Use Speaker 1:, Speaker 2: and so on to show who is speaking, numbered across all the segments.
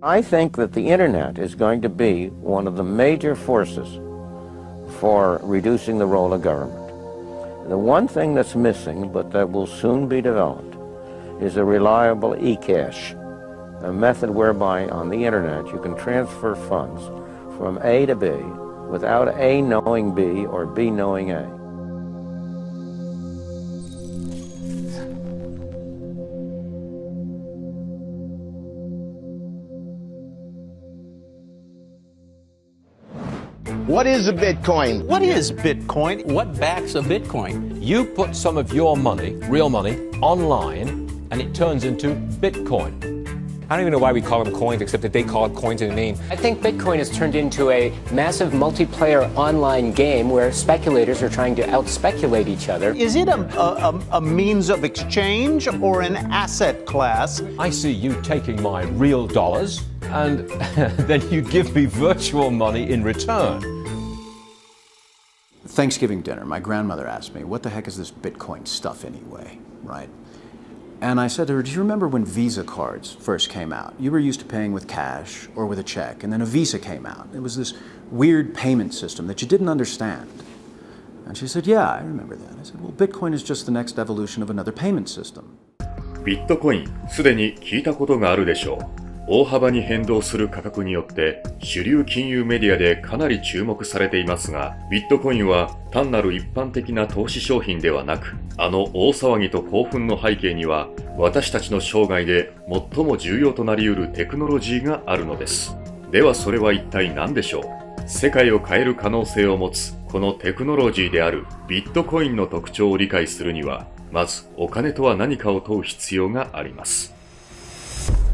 Speaker 1: I think that the internet is going to be one of the major forces for reducing the role of government. The one thing that's missing, but that will soon be developed, is a reliable e-cash, a method whereby on the internet you can transfer funds from A to B without A knowing B or B knowing A.
Speaker 2: What is a Bitcoin?
Speaker 3: What is Bitcoin? What backs a Bitcoin?
Speaker 4: You put some of your money, real money, online, and it turns into Bitcoin.
Speaker 5: I don't even know why we call them coins, except that they call it coins in the name.
Speaker 6: I think Bitcoin has turned into a massive multiplayer online game where speculators are trying to out-speculate each other.
Speaker 3: Is it a means of exchange or an asset class?
Speaker 4: I see you taking my real dollars, and then you give me virtual money in return.
Speaker 7: Thanksgiving dinner, my grandmother asked me, what the heck is this Bitcoin stuff anyway, right? And I said to her, do you remember when Visa cards first came out? You were used to paying with cash or with a check, and then a Visa came out. It was this weird payment system that you didn't understand. And she said, yeah, I remember that. I said, well, Bitcoin is just the next evolution of another payment system.
Speaker 8: ビットコイン、すでに聞いたことがあるでしょう。大幅に変動する価格によって主流金融メディアでかなり注目されていますが、ビットコインは単なる一般的な投資商品ではなく、あの大騒ぎと興奮の背景には私たちの生涯で最も重要となり得るテクノロジーがあるのです。ではそれは一体何でしょう？世界を変える可能性を持つこのテクノロジーであるビットコインの特徴を理解するには、まずお金とは何かを問う必要があります。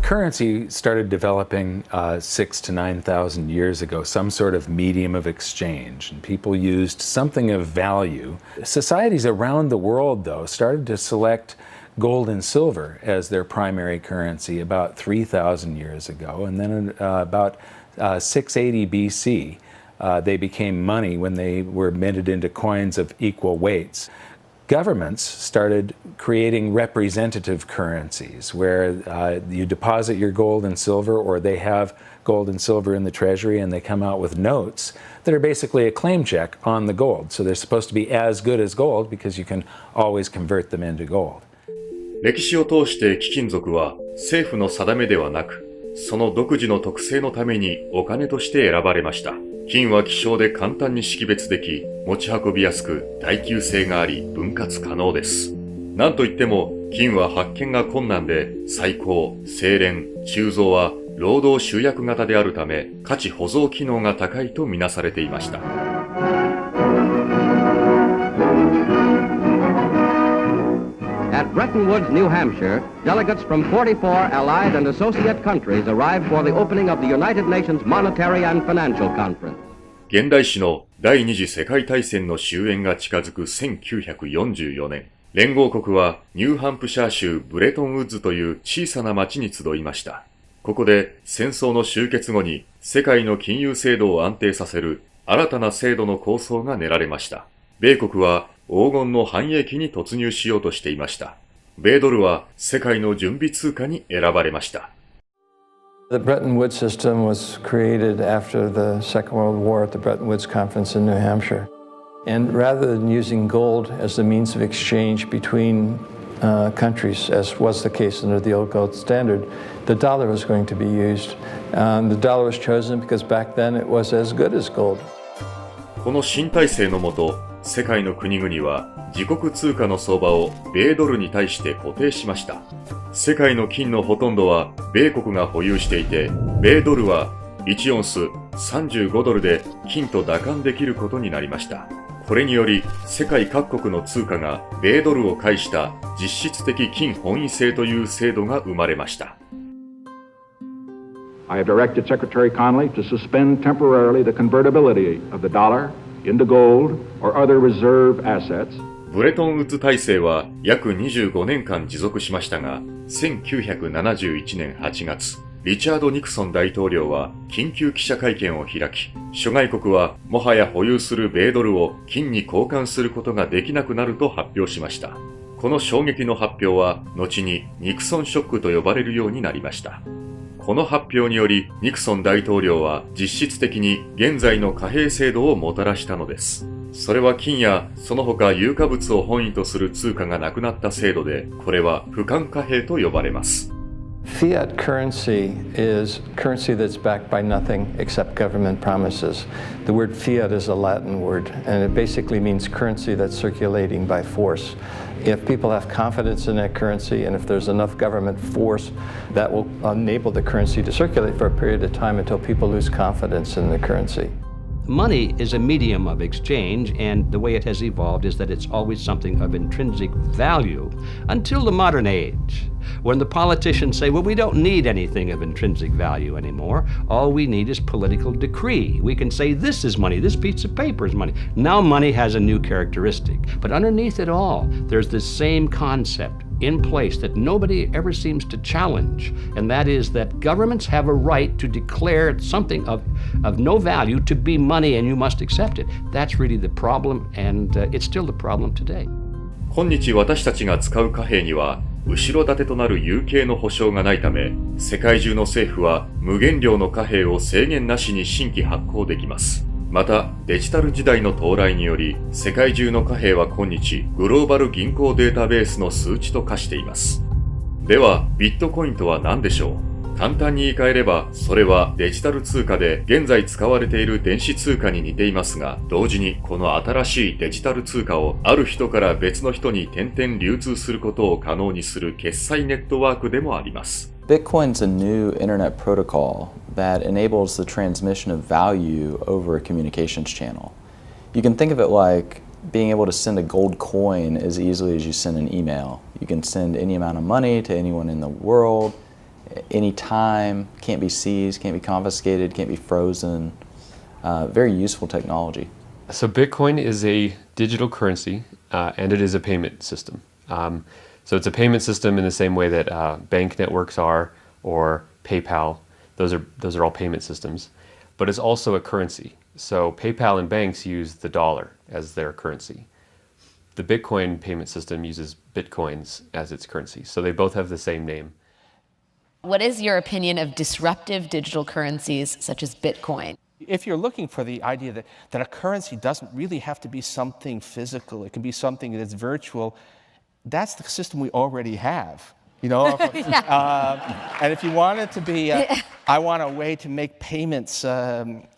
Speaker 9: Currency started developing 6,000 to 9,000 years ago, some sort of medium of exchange, and people used something of value. Societies around the world, though, started to select gold and silver as their primary currency about 3,000 years ago, and then about 680 BC, they became money when they were minted into coins of equal weights. Governments started creating representative currencies where you deposit your gold and silver, or they have gold and silver in the treasury and they come out with notes that are basically a claim check on the gold. So they're supposed to be as good as gold because you can always convert them into gold.
Speaker 8: 歴史を通して貴金属は政府の定めではなく、その独自の特性のためにお金として選ばれました。金は希少で簡単に識別でき、持ち運びやすく耐久性があり分割可能です。なんといっても金は発見が困難で、採鉱、精錬、鋳造は労働集約型であるため価値保存機能が高いとみなされていました。
Speaker 10: At Bretton Woods, New Hampshire, delegates from 44 allied and associate countries arrived for the opening of the United Nations Monetary and Financial Conference.
Speaker 8: 現代史の第二次世界大戦の終焉が近づく1944年、連合国はニューハンプシャー州ブレトンウッズという小さな町に集いました。ここで戦争の終結後に世界の金融制度を安定させる新たな制度の構想が練られました。米国は黄金の繁栄期に突入しようとしていました。米ドルは世界の準備通貨に選ばれました。
Speaker 11: The Bretton Woods system was created after the Second World War at the Bretton Woods Conference in New Hampshire. And rather than using gold as the means of exchange between countries, as was the case under the old gold standard, the dollar was going to be used. The dollar was chosen because back then it was as good as gold.
Speaker 8: この新体制のもと、世界の国々は自国通貨の相場を米ドルに対して固定しました。世界の金のほとんどは米国が保有していて、米ドルは1オンス35ドルで金と打換できることになりました。これにより世界各国の通貨が米ドルを介した実質的金本位制という制度が生まれました。
Speaker 12: I have directed Secretary Connally to suspend temporarily the convertibility of the dollar into gold or other reserve assets.
Speaker 8: ブレトンウッズ体制は約25年間持続しましたが、1971年8月、リチャード・ニクソン大統領は緊急記者会見を開き、諸外国はもはや保有する米ドルを金に交換することができなくなると発表しました。ここの衝撃の発表は後にニクソンショックと呼ばれるようになりました。この発表によりニクソン大統領は実質的に現在の貨幣制度をもたらしたのです。それは金やその他有価物を本位とする通貨がなくなった制度で、これは不換貨幣と呼ばれます。
Speaker 11: Fiat currency is currency that's backed by nothing except government promises. The word fiat is a Latin word, and it basically means currency that's circulating by force. If people have confidence in that currency, and if there's enough government force, that will enable the currency to circulate for a period of time until people lose confidence in the currency.
Speaker 13: Money is a medium of exchange, and the way it has evolved is that it's always something of intrinsic value until the modern age, when the politicians say, well, we don't need anything of intrinsic value anymore. All we need is political decree. We can say this is money, this piece of paper is money. Now money has a new characteristic. But underneath it all, there's this same concept in place that nobody ever seems to challenge, and that is that governments have a right to declare something of no value to be money, and you must accept it. That's really the problem, and it's still the problem today.
Speaker 8: 今日私たちが使う貨幣には後ろ盾となる有形の保証がないため、世界中の政府は無限量の貨幣を制限なしに新規発行できます。また、デジタル時代の到来により、世界中の貨幣は今日、グローバル銀行データベースの数値と化しています。では、ビットコインとは何でしょう？簡単に言い換えれば、それはデジタル通貨で現在使われている電子通貨に似ていますが、同時にこの新しいデジタル通貨をある人から別の人に点々流通することを可能にする決済ネットワークでもあります。
Speaker 14: Bitcoin's a new internet protocol that enables the transmission of value over a communications channel. You can think of it like being able to send a gold coin as easily as you send an email. You can send any amount of money to anyone in the world, anytime, can't be seized, can't be confiscated, can't be frozen. Very useful technology.
Speaker 15: So Bitcoin is a digital currency and it is a payment system. So it's a payment system in the same way that bank networks are, or PayPal. Those are all payment systems. But it's also a currency. So PayPal and banks use the dollar as their currency. The Bitcoin payment system uses Bitcoins as its currency. So they both have the same name.
Speaker 16: What is your opinion of disruptive digital currencies such as Bitcoin?
Speaker 17: If you're looking for the idea that a currency doesn't really have to be something physical, it can be something that's virtual, that's the system we already have, you know? And if you want it to be, I want a way to make payments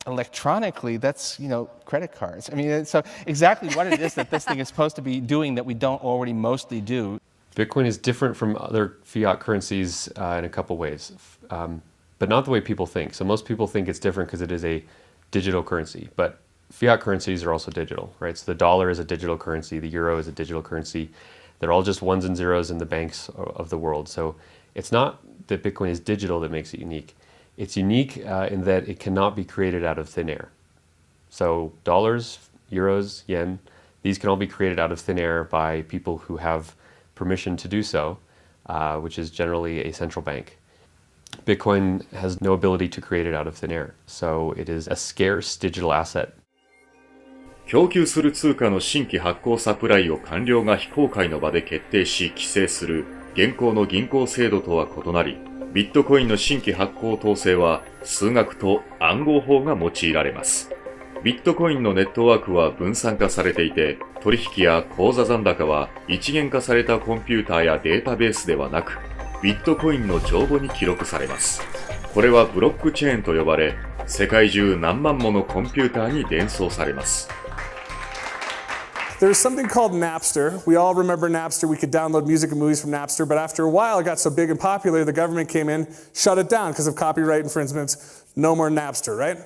Speaker 17: electronically, that's, you know, credit cards. I mean, so exactly what it is that this thing is supposed to be doing that we don't already mostly do.
Speaker 15: Bitcoin is different from other fiat currencies in a couple ways, but not the way people think. So most people think it's different because it is a digital currency, but fiat currencies are also digital, right? So the dollar is a digital currency, the euro is a digital currency. They're all just ones and zeros in the banks of the world. So it's not that Bitcoin is digital that makes it unique. It's unique in that it cannot be created out of thin air. So dollars, euros, yen, these can all be created out of thin air by people who have permission to do so, which is generally a central bank. Bitcoin has no ability to create it out of thin air. So it is a scarce digital asset.
Speaker 8: 供給する通貨の新規発行サプライを官僚が非公開の場で決定し規制する現行の銀行制度とは異なり、ビットコインの新規発行統制は数学と暗号法が用いられます。ビットコインのネットワークは分散化されていて、取引や口座残高は一元化されたコンピューターやデータベースではなく、ビットコインの帳簿に記録されます。これはブロックチェーンと呼ばれ、世界中何万ものコンピューターに伝送されます。
Speaker 18: There was something called Napster. We all remember Napster. We could download music and movies from Napster, but after a while it got so big and popular, the government came in, shut it down because of copyright infringements. No more Napster, right?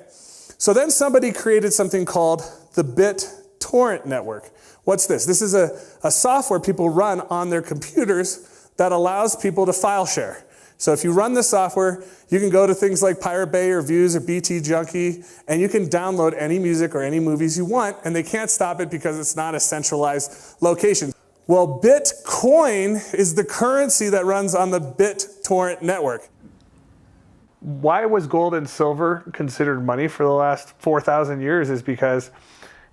Speaker 18: So then somebody created something called the BitTorrent network. What's this? This is a software people run on their computers that allows people to file share. So if you run the software, you can go to things like Pirate Bay or Views or BT Junkie, and you can download any music or any movies you want, and they can't stop it because it's not a centralized location. Well, Bitcoin is the currency that runs on the BitTorrent network.
Speaker 19: Why was gold and silver considered money for the last 4,000 years is because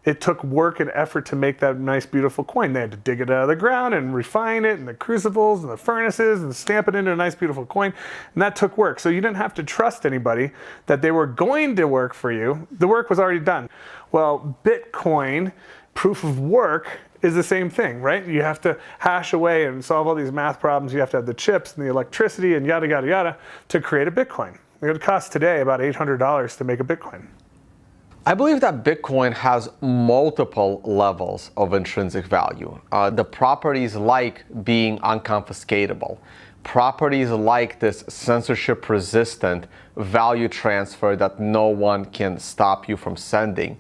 Speaker 18: it took work and effort to make that nice, beautiful coin. They had to dig it out of the ground and refine it, and the crucibles and the furnaces, and stamp it into a nice, beautiful coin. And that took work. So you didn't have to trust anybody that they were going to work for you. The work was already done. Well, Bitcoin, proof of work, is the same thing, right? You have to hash away and solve all these math problems. You have to have the chips and the electricity and yada, yada, yada to create a Bitcoin. It would cost today about $800 to make a Bitcoin.
Speaker 19: I believe that Bitcoin has multiple levels of intrinsic value. The properties like being unconfiscatable, properties like this censorship-resistant value transfer that no one can stop you from sending.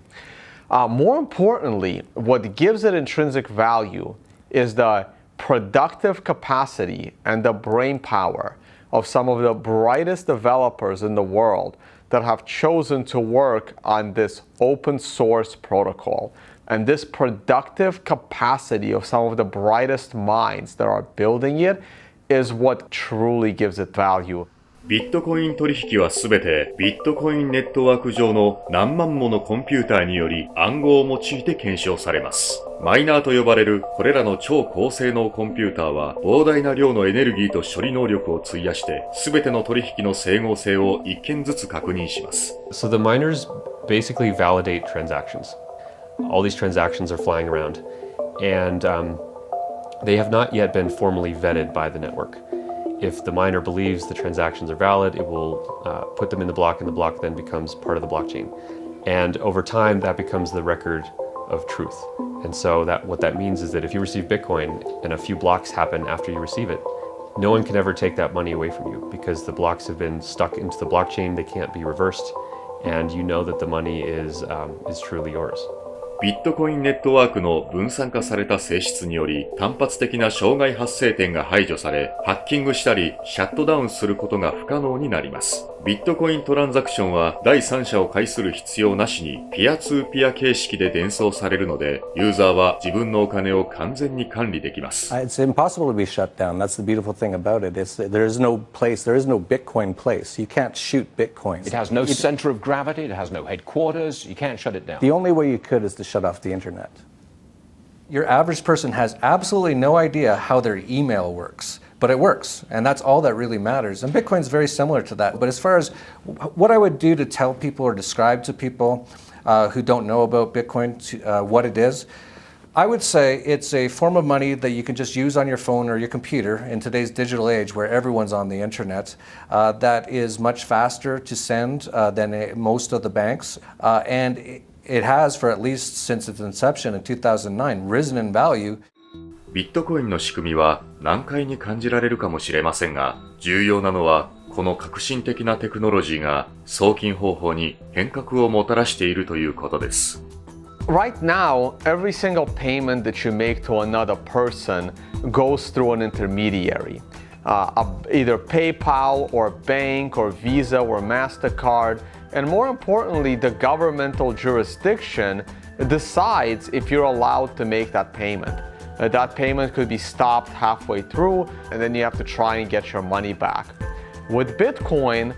Speaker 19: More importantly, what gives it intrinsic value is the productive capacity and the brain power of some of the brightest developers in the world that have chosen to work on this open source protocol. And this productive capacity of some of the brightest minds that are building it is what truly gives it value.
Speaker 8: ビットコイン取引はすべてビットコインネットワーク上の何万ものコンピューターにより暗号を用いて検証されます。マイナーと呼ばれるこれらの超高性能コンピューターは膨大な量のエネルギーと処理能力を費やしてすべての取引の整合性を一件ずつ確認します。
Speaker 15: So the miners basically validate transactions. All these transactions are flying around, and they have not yet been formally vetted by the network. If the miner believes the transactions are valid, it will put them in the block, and the block then becomes part of the blockchain. And over time, that becomes the record of truth. And so what that means is that if you receive Bitcoin and a few blocks happen after you receive it, no one can ever take that money away from you because the blocks have been stuck into the blockchain, they can't be reversed, and you know that the money is truly yours.
Speaker 8: ビットコインネットワークの分散化された性質により単発的な障害発生点が排除され、ハッキングしたりシャットダウンすることが不可能になります。ビットコイントランザクションは第三者を介する必要なしにピアツーピア形式で伝送されるので、ユーザーは自分のお金を完全に管理できます。
Speaker 20: It's impossible to be shut down. That's the beautiful thing about it. There is no Bitcoin place. You can't shoot Bitcoin.
Speaker 21: It has no center of gravity. It has no headquarters. You can't shut it down.
Speaker 20: The only way you could is to shut off the internet.
Speaker 11: Your average person has absolutely no idea how their email works, but it works, and that's all that really matters. And Bitcoin's very similar to that. But as far as what I would do to tell people or describe to people who don't know about Bitcoin what it is, I would say it's a form of money that you can just use on your phone or your computer in today's digital age where everyone's on the internet, that is much faster to send than most of the banks, and it has, for at least since its inception in 2009, risen in value.
Speaker 8: ビットコインの仕組みは難解に感じられるかもしれませんが、重要なのはこの革新的なテクノロジーが送金方法に変革をもたらしているということです。
Speaker 19: Right now, every single payment that you make to another person goes through an intermediary. Either PayPal or bank or Visa or MasterCard. And more importantly, the governmental jurisdiction decides if you're allowed to make that payment. That payment could be stopped halfway through, and then you have to try and get your money back. With Bitcoin,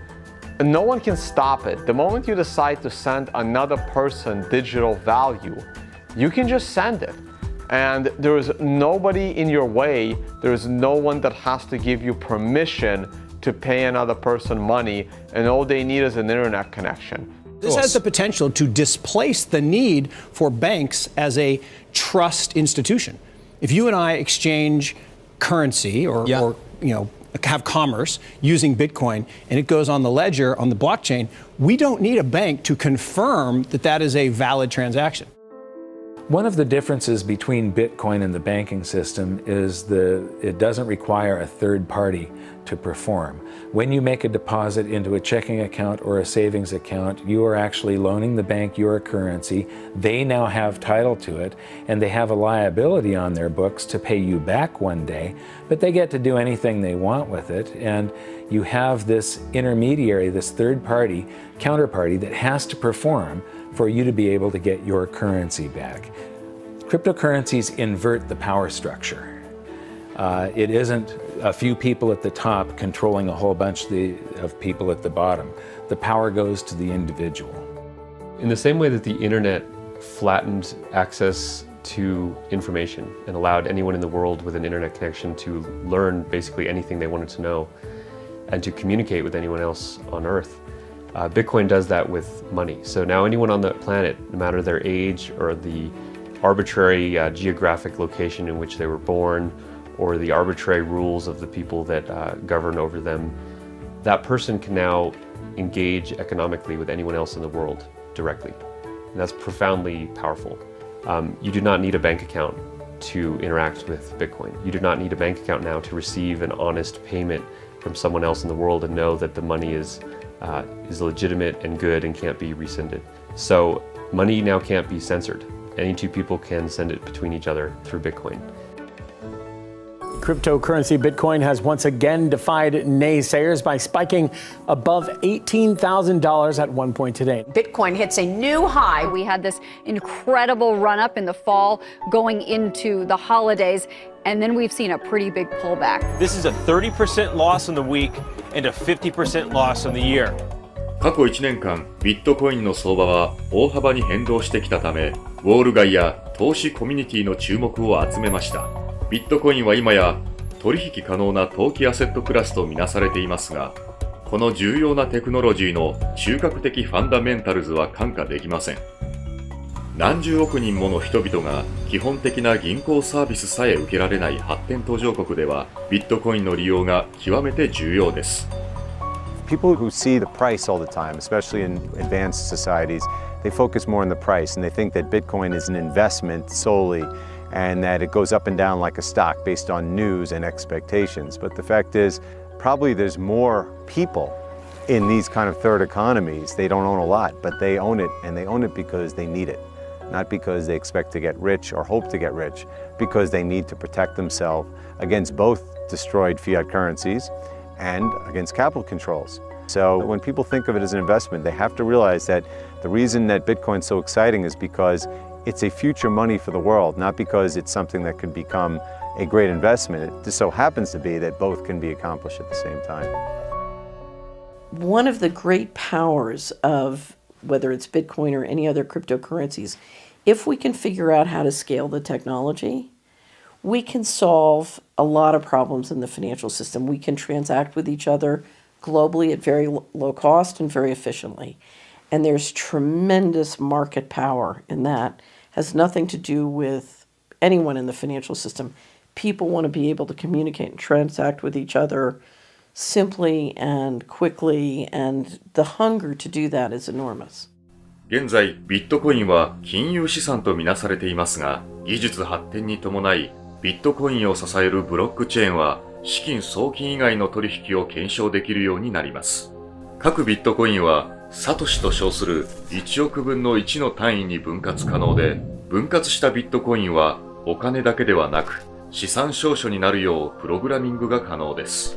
Speaker 19: no one can stop it. The moment you decide to send another person digital value, you can just send it. And there is nobody in your way. There is no one that has to give you permission to pay another person money, and all they need is an internet connection.
Speaker 22: This has the potential to displace the need for banks as a trust institution. If you and I exchange currency or have commerce using Bitcoin and it goes on the ledger on the blockchain, we don't need a bank to confirm that that is a valid transaction.
Speaker 9: One of the differences between Bitcoin and the banking system is it doesn't require a third party to perform. When you make a deposit into a checking account or a savings account, you are actually loaning the bank your currency. They now have title to it, and they have a liability on their books to pay you back one day, but they get to do anything they want with it. And you have this intermediary, this third party, counterparty that has to perform for you to be able to get your currency back. Cryptocurrencies invert the power structure. It isn't a few people at the top controlling a whole bunch of people at the bottom. The power goes to the individual.
Speaker 15: In the same way that the internet flattened access to information and allowed anyone in the world with an internet connection to learn basically anything they wanted to know and to communicate with anyone else on Earth. Bitcoin does that with money. So now anyone on the planet, no matter their age or the arbitrary geographic location in which they were born or the arbitrary rules of the people that govern over them, that person can now engage economically with anyone else in the world directly. And that's profoundly powerful. You do not need a bank account to interact with Bitcoin. You do not need a bank account now to receive an honest payment from someone else in the world and know that the money is legitimate and good and can't be rescinded. So money now can't be censored. Any two people can send it between each other through Bitcoin.
Speaker 22: Cryptocurrency Bitcoin has once again defied naysayers by spiking above $18,000 at one point today.
Speaker 1: Bitcoin hits a new high. We had this incredible run up in the fall going into the holidays, and then we've seen a pretty big pullback.
Speaker 2: This is a 30% loss in the week and a 50% loss in the year.
Speaker 8: 過去1年間、ビットコインの相場は大幅に変動してきたため、ウォール街や投資コミュニティの注目を集めました。ビットコインは今や取引可能な投機アセットクラスとみなされていますが、この重要なテクノロジーの中核的ファンダメンタルズは看過できません。何十億人もの人々が基本的な銀行サービスさえ受けられない発展途上国では、ビットコインの利用が極めて重要です。
Speaker 23: People who see the price all the time, especially in advanced societies, they focus more on the price and they think that Bitcoin is an investment solely and that it goes up and down like a stock based on news and expectations. But the fact is, probably there's more people in these kind of third economies. They don't own a lot, but they own it, and they own it because they need it. Not because they expect to get rich or hope to get rich, because they need to protect themselves against both destroyed fiat currencies and against capital controls. So when people think of it as an investment, they have to realize that the reason that Bitcoin's so exciting is because it's a future money for the world, not because it's something that could become a great investment. It just so happens to be that both can be accomplished at the same time.
Speaker 24: One of the great powers of whether it's Bitcoin or any other cryptocurrencies, if we can figure out how to scale the technology, we can solve a lot of problems in the financial system. We can transact with each other globally at very low cost and very efficiently. And there's tremendous market power in that. Has nothing to do with anyone in the financial system. People want to be able to communicate and transact with each other simply and quickly, and the hunger to do that is enormous.
Speaker 8: 現在、ビットコインは金融資産とみなされていますが、技術発展に伴い、ビットコインを支えるブロックチェーンは資金送金以外の取引を検証できるようになります。各ビットコインはサトシと称する1億分の1の単位に分割可能で、分割したビットコインはお金だけではなく資産証書になるようプログラミングが可能です。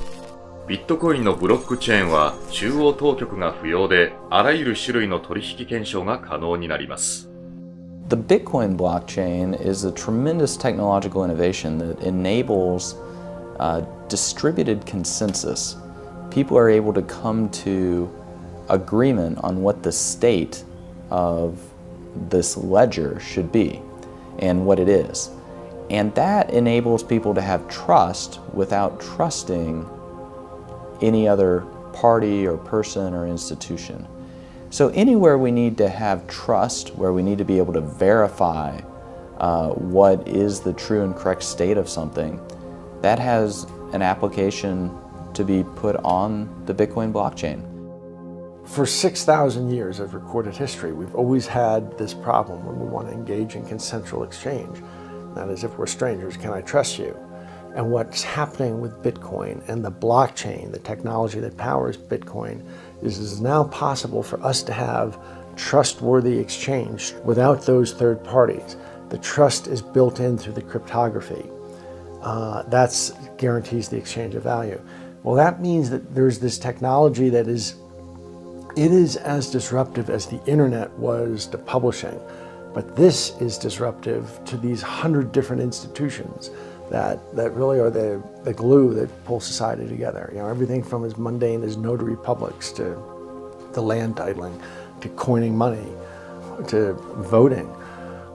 Speaker 8: ビットコインのブロックチェーンは中央当局が不要で、あらゆる種類の取引検証が可能になります。
Speaker 14: The Bitcoin blockchain is a tremendous technological innovation that enables distributed consensus. People are able to come to agreement on what the state of this ledger should be and what it is. And that enables people to have trust without trusting any other party or person or institution. So anywhere we need to have trust, where we need to be able to verify what is the true and correct state of something, that has an application to be put on the Bitcoin blockchain.
Speaker 25: For 6,000 years of recorded history, we've always had this problem when we want to engage in consensual exchange. That is, if we're strangers, can I trust you? And what's happening with Bitcoin and the blockchain, the technology that powers Bitcoin, is it is now possible for us to have trustworthy exchange without those third parties. The trust is built in through the cryptography. That guarantees the exchange of value. Well, that means that there's this technology that is as disruptive as the internet was to publishing, but this is disruptive to these 100 different institutions that really are the glue that pull society together. You know, everything from as mundane as notary publics to land titling, to coining money, to voting.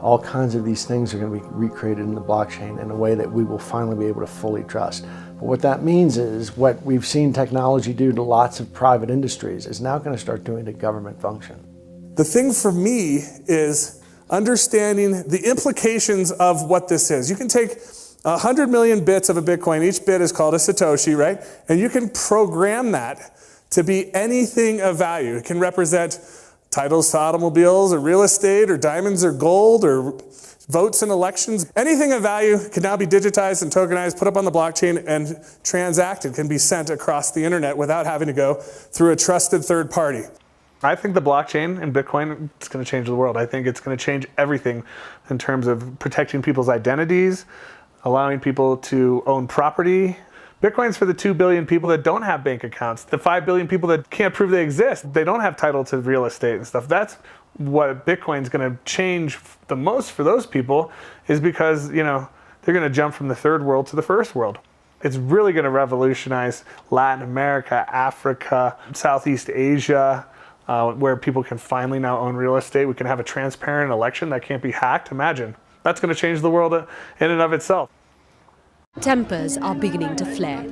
Speaker 25: All kinds of these things are going to be recreated in the blockchain in a way that we will finally be able to fully trust. But what that means is what we've seen technology do to lots of private industries is now going to start doing to government function.
Speaker 18: The thing for me is understanding the implications of what this is. You can take 100 million bits of a Bitcoin. Each bit is called a Satoshi, right? And you can program that to be anything of value. It can represent titles to automobiles or real estate or diamonds or gold or votes in elections. Anything of value can now be digitized and tokenized, put up on the blockchain, and transacted, can be sent across the internet without having to go through a trusted third party. I think the blockchain and Bitcoin is going to change the world. I think it's going to change everything in terms of protecting people's identities, allowing people to own property. Bitcoin's for the 2 billion people that don't have bank accounts, the 5 billion people that can't prove they exist. They don't have title to real estate and stuff. That's what Bitcoin's going to change the most for those people, is because, they're going to jump from the third world to the first world. It's really going to revolutionize Latin America, Africa, Southeast Asia, where people can finally now own real estate. We can have a transparent election that can't be hacked. Imagine. That's going to change the world in and of itself.
Speaker 3: Tempers are beginning to flare.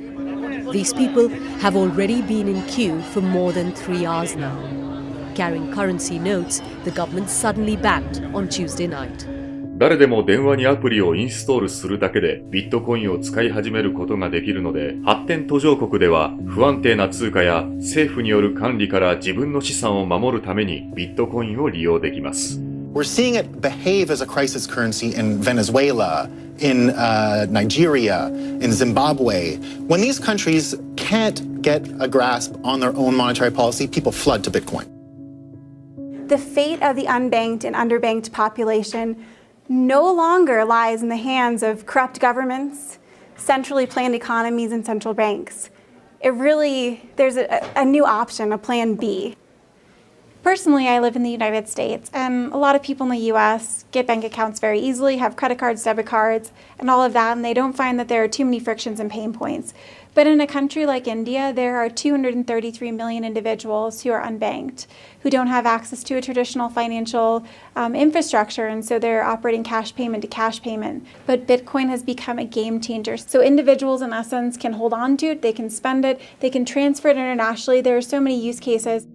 Speaker 3: These people have already been in queue for more than 3 hours now. Carrying currency notes, the government suddenly banned on Tuesday night.
Speaker 8: 誰でも電話にアプリをインストールするだけでビットコインを使い始めることができるので、発展途上国では不安定な通貨や政府による管理から自分の資産を守るためにビットコインを利用できます。
Speaker 4: We're seeing it behave as a crisis currency in Venezuela, in Nigeria, in Zimbabwe. When these countries can't get a grasp on their own monetary policy, people flood to Bitcoin.
Speaker 5: The fate of the unbanked and underbanked population no longer lies in the hands of corrupt governments, centrally planned economies, and central banks. There's a new option, a plan B.
Speaker 6: Personally, I live in the United States, and a lot of people in the US get bank accounts very easily, have credit cards, debit cards, and all of that, and they don't find that there are too many frictions and pain points. But in a country like India, there are 233 million individuals who are unbanked, who don't have access to a traditional financial infrastructure, and so they're operating cash payment to cash payment. But Bitcoin has become a game changer. So individuals, in essence, can hold on to it, they can spend it, they can transfer it internationally. There are so many use cases.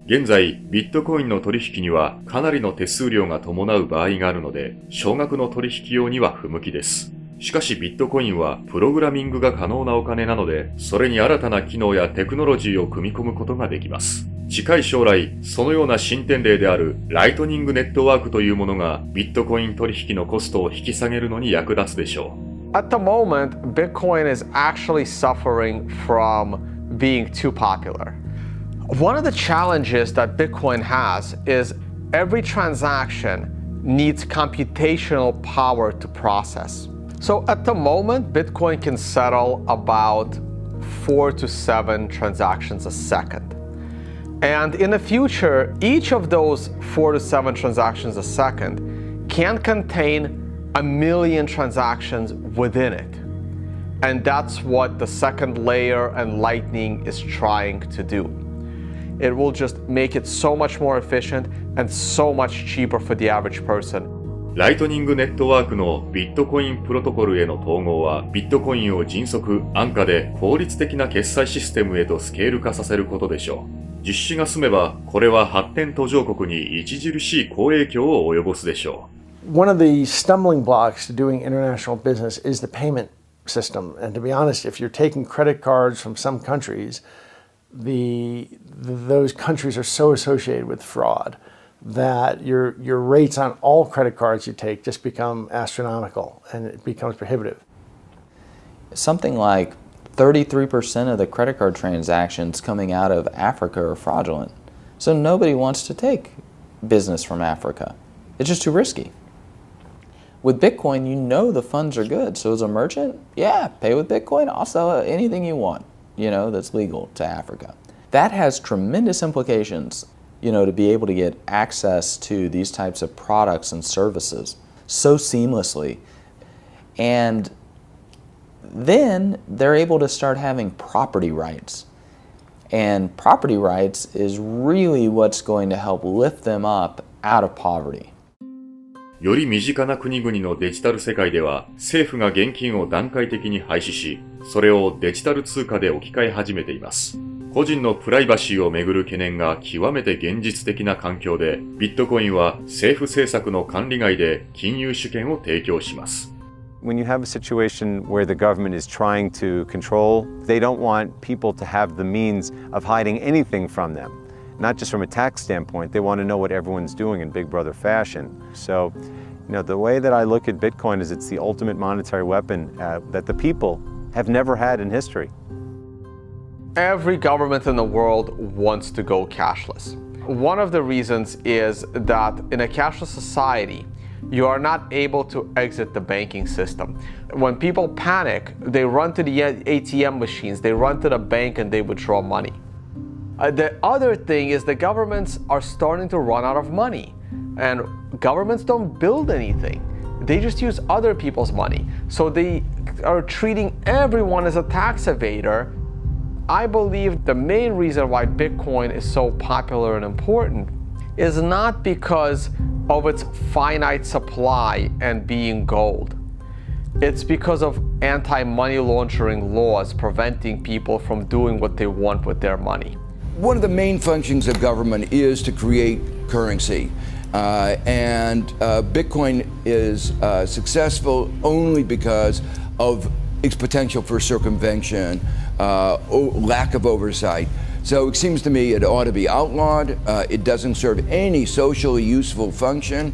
Speaker 8: 現在、ビットコインの取引にはかなりの手数料が伴う場合があるので、少額の取引用には不向きです。しかしビットコインはプログラミングが可能なお金なので、それに新たな機能やテクノロジーを組み込むことができます。近い将来、そのような進展例であるライトニングネットワークというものがビットコイン取引のコストを引き下げるのに役立つでしょう。
Speaker 19: At the moment, Bitcoin is actually suffering from being too popular. One of the challenges that Bitcoin has is every transaction needs computational power to process. So at the moment, Bitcoin can settle about 4 to 7 transactions a second. And in the future, each of those 4 to 7 transactions a second can contain 1 million transactions within it. And that's what the second layer and Lightning is trying to do. It will just make it so much more efficient and so much cheaper for the average person.
Speaker 8: ライトニングネットワークのビットコインプロトコルへの統合は、ビットコインを迅速、安価で効率的な決済システムへとスケール化させることでしょう。実施が進めば、これは発展途上国に著しい好影響を及ぼすでしょ
Speaker 25: う。One of the stumbling blocks to doing international business is the payment system. And to be honest, if you're taking credit cards from some countries, those countries are so associated with fraud that your rates on all credit cards you take just become astronomical and it becomes prohibitive.
Speaker 14: Something like 33% of the credit card transactions coming out of Africa are fraudulent. So nobody wants to take business from Africa. It's just too risky. With Bitcoin, you know the funds are good. So as a merchant, yeah, pay with Bitcoin. I'll sell anything you want, that's legal to Africa. That has tremendous implications, to be able to get access to these types of products and services so seamlessly. And then they're able to start having property rights. And property rights is really what's going to help lift them up out of poverty.
Speaker 8: より身近な国々のデジタル世界では、政府が現金を段階的に廃止し、それをデジタル通貨で置き換え始めています。個人のプライバシーをめぐる懸念が極めて現実的な環境で、ビットコインは政府政策の管理外で金融主権を提供します。
Speaker 23: When you have a situation where the government is trying to control, they don't want people to have the means of hiding anything from them. Not just from a tax standpoint, they want to know what everyone's doing in Big Brother fashion. So, the way that I look at Bitcoin is it's the ultimate monetary weapon that the people have never had in history.
Speaker 19: Every government in the world wants to go cashless. One of the reasons is that in a cashless society, you are not able to exit the banking system. When people panic, they run to the ATM machines, they run to the bank and they withdraw money. The other thing is the governments are starting to run out of money, and governments don't build anything. They just use other people's money. So they are treating everyone as a tax evader. I believe the main reason why Bitcoin is so popular and important is not because of its finite supply and being gold. It's because of anti-money laundering laws preventing people from doing what they want with their money.
Speaker 7: One of the main functions of government is to create currency. And Bitcoin is successful only because of its potential for circumvention, lack of oversight. So it seems to me it ought to be outlawed. It doesn't serve any socially useful function.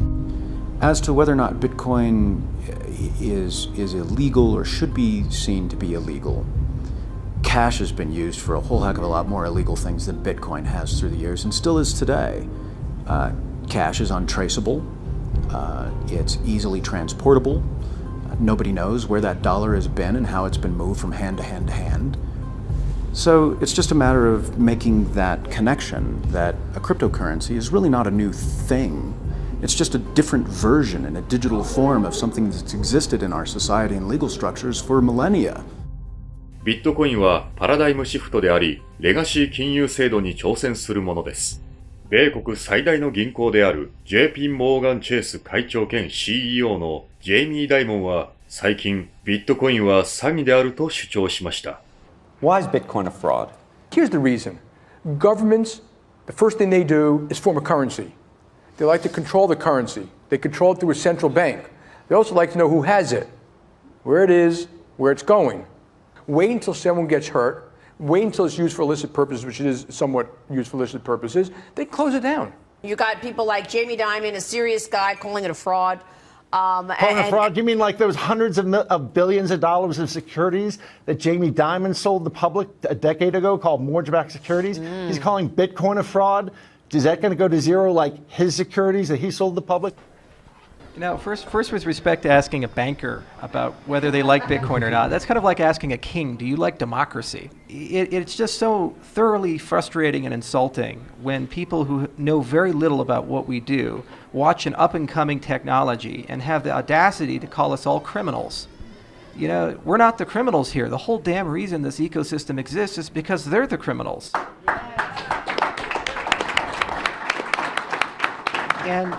Speaker 10: As to whether or not Bitcoin is illegal or should be seen to be illegal, cash has been used for a whole heck of a lot more illegal things than Bitcoin has through the years and still is today. Cash is untraceable. It's easily transportable. Nobody knows where that dollar has been and how it's been moved from hand to hand to hand. So it's just a matter of making that connection that a cryptocurrency is really not a new thing. It's just a different version in a digital form of something that's existed in our society and legal structures for millennia.
Speaker 8: ビットコインはパラダイムシフトであり、レガシー金融制度に挑戦するものです。米国最大の銀行である JP モーガンチェイス会長兼 CEO のジェイミー・ダイモンは最近ビットコインは詐欺であると主張しました。
Speaker 12: Why is Bitcoin a fraud?
Speaker 13: Here's the reason. Governments, the first thing they do is form a currency. They like to control the currency. They control it through a central bank. They also like to know who has it, where it is, where it's going. Wait until someone gets hurt. Wait until it's used for illicit purposes, which it is somewhat used for illicit purposes. They close it down.
Speaker 16: You got people like Jamie Dimon, a serious guy, calling it a fraud.
Speaker 26: Calling it fraud? You mean like there was hundreds of billions of dollars of securities that Jamie Dimon sold the public a decade ago called mortgage-backed securities? He's calling Bitcoin a fraud? Is that going to go to zero like his securities that he sold the public?
Speaker 27: First with respect to asking a banker about whether they like Bitcoin or not, that's kind of like asking a king, do you like democracy? It's just so thoroughly frustrating and insulting when people who know very little about what we do watch an up-and-coming technology and have the audacity to call us all criminals. We're not the criminals here. The whole damn reason this ecosystem exists is because they're the criminals. And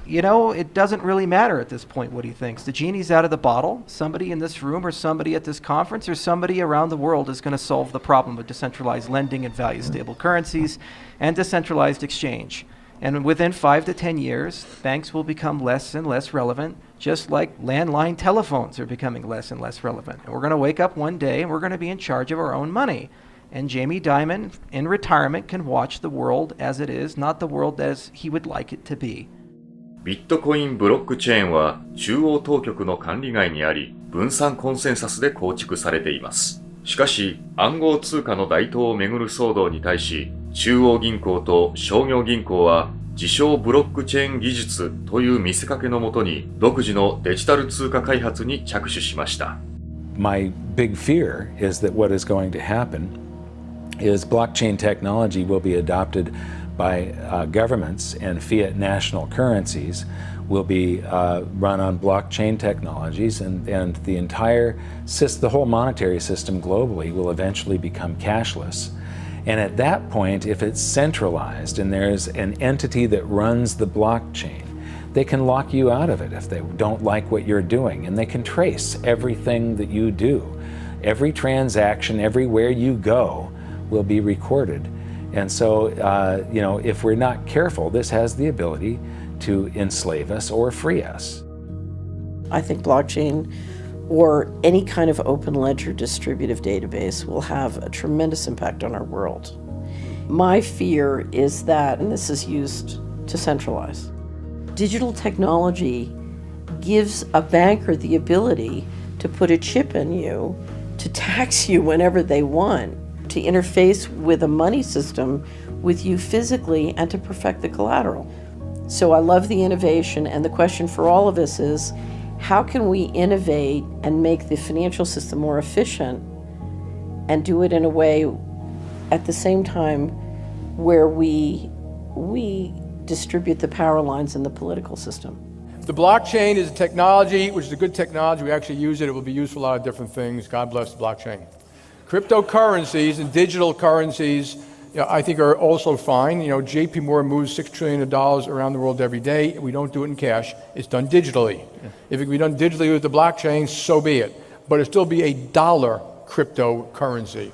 Speaker 27: it doesn't really matter at this point what he thinks. The genie's out of the bottle. Somebody in this room or somebody at this conference or somebody around the world is going to solve the problem of decentralized lending and value-stable currencies and decentralized exchange. And within 5 to 10 years, banks will become less and less relevant, just like landline telephones are becoming less and less relevant. And we're going to wake up one day and we're going to be in charge of our own money. And Jamie Dimon, in retirement, can watch the world as it is, not the world as he would like it to be.
Speaker 8: ビットコインブロックチェーンは中央当局の管理外にあり、分散コンセンサスで構築されています。しかし、暗号通貨の台頭をめぐる騒動に対し、中央銀行と商業銀行は自称ブロックチェーン技術という見せかけのもとに独自のデジタル通貨開発に着手しました。
Speaker 9: My big fear is that what is going to happen is blockchain technology will be adopted by governments, and fiat national currencies will be run on blockchain technologies, and the the whole monetary system globally will eventually become cashless. And at that point, if it's centralized and there's an entity that runs the blockchain, they can lock you out of it if they don't like what you're doing, and they can trace everything that you do. Every transaction, everywhere you go, will be recorded. And so, if we're not careful, this has the ability to enslave us or free us.
Speaker 24: I think blockchain or any kind of open ledger distributive database will have a tremendous impact on our world. My fear is that, and this is used to centralize, digital technology gives a banker the ability to put a chip in you, to tax you whenever they want, to interface with a money system with you physically, and to perfect the collateral. So I love the innovation, and the question for all of us is, how can we innovate and make the financial system more efficient and do it in a way at the same time where we distribute the power lines in the political system?
Speaker 13: The blockchain is a technology, which is a good technology. We actually use it. It will be used for a lot of different things. God bless the blockchain. Cryptocurrencies and digital currencies, I think are also fine. JP Morgan moves $6 trillion around the world every day. We don't do it in cash. It's done digitally. If it can be done digitally with the blockchain, so be it. But it'll still be a dollar cryptocurrency.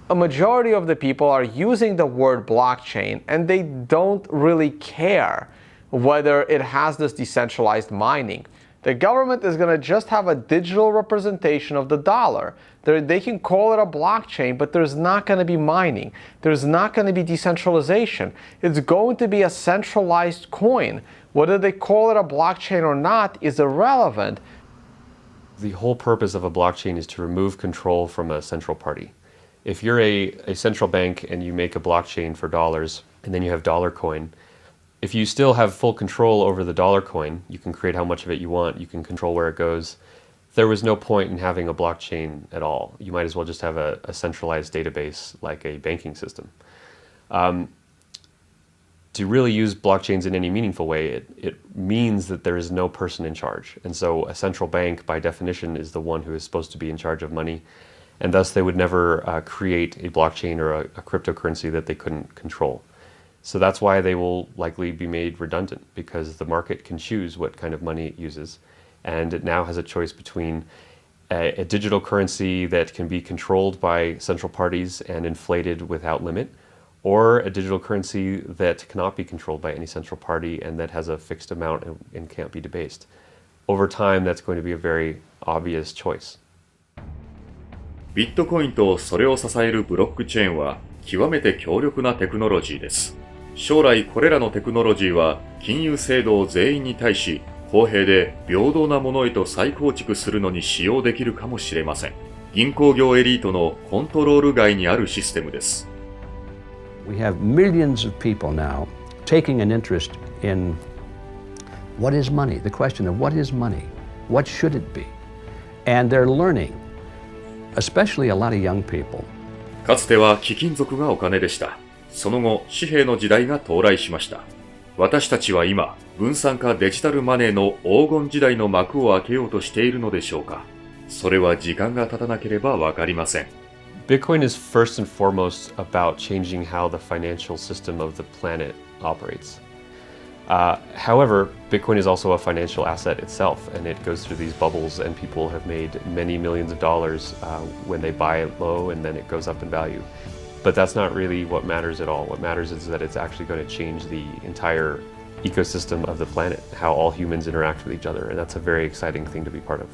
Speaker 19: A majority of the people are using the word blockchain, and they don't really care whether it has this decentralized mining. The government is going to just have a digital representation of the dollar. They can call it a blockchain, but there's not going to be mining. There's not going to be decentralization. It's going to be a centralized coin. Whether they call it a blockchain or not is irrelevant.
Speaker 1: The whole purpose of a blockchain is to remove control from a central party. If you're a central bank and you make a blockchain for dollars, and then you have dollar coin, if you still have full control over the dollar coin, you can create how much of it you want, you can control where it goes. There was no point in having a blockchain at all. You might as well just have a centralized database like a banking system. To really use blockchains in any meaningful way, it means that there is no person in charge. And so a central bank, by definition, is the one who is supposed to be in charge of money. And thus they would never create a blockchain or a cryptocurrency that they couldn't control. So that's why they will likely be made redundant, because the market can choose what kind of money it uses. And it now has a choice between a digital currency that can be controlled by central parties and inflated without limit, or a digital currency that cannot be controlled by any central party and that has a fixed amount and can't be debased. Over time, that's going to be a very obvious choice.
Speaker 8: ビットコインとそれを支えるブロックチェーンは極めて強力なテクノロジーです。将来これらのテクノロジーは金融制度を全員に対し公平で平等なものへと再構築するのに使用できるかもしれません。銀行業エリートのコントロール外にあるシステムです。
Speaker 11: We have millions of people now taking an interest in what is money, the question of what is money, what should it be, and they're learning, especially a lot of young people.
Speaker 8: かつては貴金属がお金でした。その後、紙幣の時代が到来しました。私たちは今、分散化デジタルマネーの黄金時代の幕を開けようとしているのでしょうか。それは時間が経たなければわかりません。
Speaker 1: Bitcoin is first and foremost about changing how the financial system of the planet operates. However, Bitcoin is also a financial asset itself, and it goes through these bubbles, and people have made many millions of dollars when they buy it low, and then it goes up in value. But that's not really what matters at all. What matters is that it's actually going to change the entire ecosystem of the planet, how all humans interact with each other, and that's a very exciting thing to be part of.